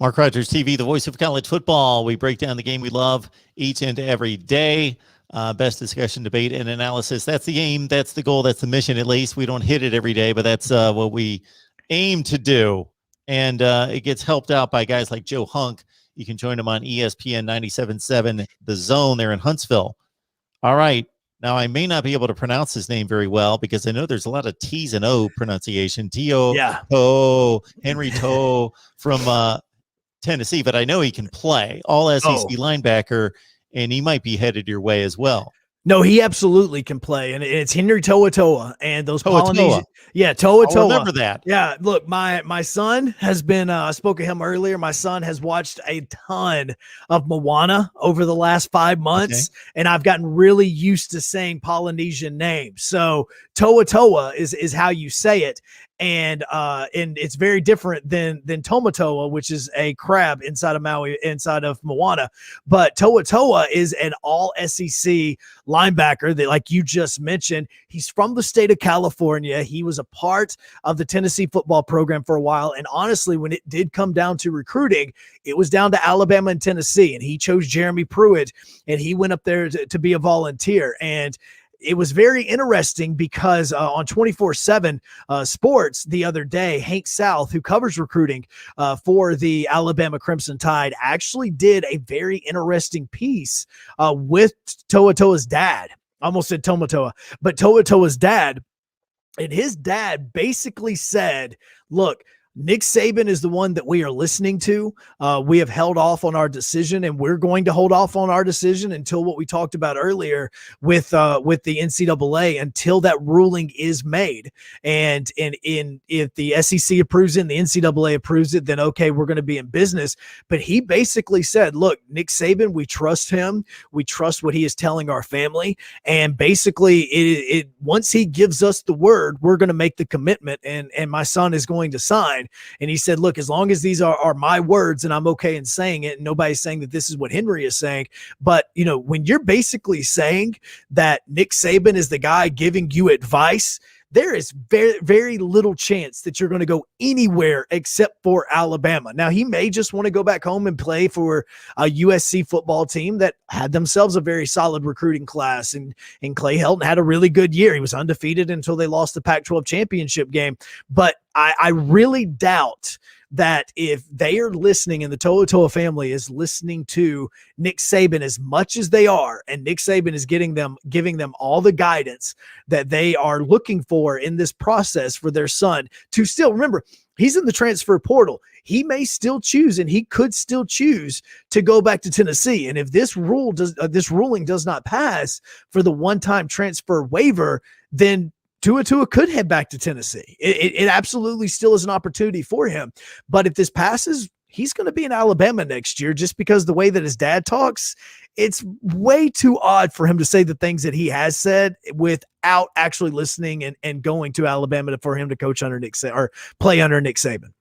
Mark Rogers TV, the voice of college football. We break down the game we love each and every day. Best discussion, debate, and analysis. That's the aim. That's the goal. That's the mission, at least. We don't hit it every day, but that's what we aim to do. And it gets helped out by guys like Joe Hunk. You can join him on ESPN 97.7 The Zone there in Huntsville. All right. Now, I may not be able to pronounce his name very well because I know there's a lot of T's and O pronunciation. T-O, yeah. Toe, Henry Toe from Tennessee, but I know he can play. All SEC linebacker, and he might be headed your way as well. No, he absolutely can play, and it's Henry To'oTo'o and those Polynesian. Yeah, To'oTo'o. Remember that. Yeah, look, my son has been. I spoke to him earlier. My son has watched a ton of Moana over the last 5 months, and I've gotten really used to saying Polynesian names. So To'oTo'o is how you say it. And it's very different than Tomatoa, which is a crab inside of Maui, inside of Moana. But To'oTo'o is an all SEC linebacker that, like you just mentioned, he's from the state of California. He was a part of the Tennessee football program for a while. And honestly, when it did come down to recruiting, it was down to Alabama and Tennessee. And he chose Jeremy Pruitt, and he went up there to be a volunteer. And it was very interesting because on 24/7 Sports the other day, Hank South, who covers recruiting for the Alabama Crimson Tide, actually did a very interesting piece with To'oTo'o's dad. I almost said Tomatoa, but To'oTo'o's dad. And his dad basically said, look, Nick Saban is the one that we are listening to. We have held off on our decision, and we're going to hold off on our decision until what we talked about earlier with the NCAA, until that ruling is made. And if the SEC approves it and the NCAA approves it, then okay, we're going to be in business. But he basically said, look, Nick Saban, we trust him. We trust what he is telling our family. And basically it once he gives us the word, we're going to make the commitment, and my son is going to sign. And he said, look, as long as these are my words and I'm okay in saying it, and nobody's saying that this is what Henry is saying. But, you know, when you're basically saying that Nick Saban is the guy giving you advice, there is very, very little chance that you're going to go anywhere except for Alabama. Now, he may just want to go back home and play for a USC football team that had themselves a very solid recruiting class. And Clay Helton had a really good year. He was undefeated until they lost the Pac-12 championship game. But I really doubt that if they are listening and the To'oTo'o family is listening to Nick Saban as much as they are, and Nick Saban is giving them all the guidance that they are looking for in this process for their son to still remember, he's in the transfer portal. He may still choose, and he could still choose to go back to Tennessee. And if this ruling does not pass for the one-time transfer waiver, then To'oTo'o could head back to Tennessee. It absolutely still is an opportunity for him. But if this passes, he's going to be in Alabama next year, just because the way that his dad talks, it's way too odd for him to say the things that he has said without actually listening and going to Alabama for him to coach under Nick Saban or play under Nick Saban.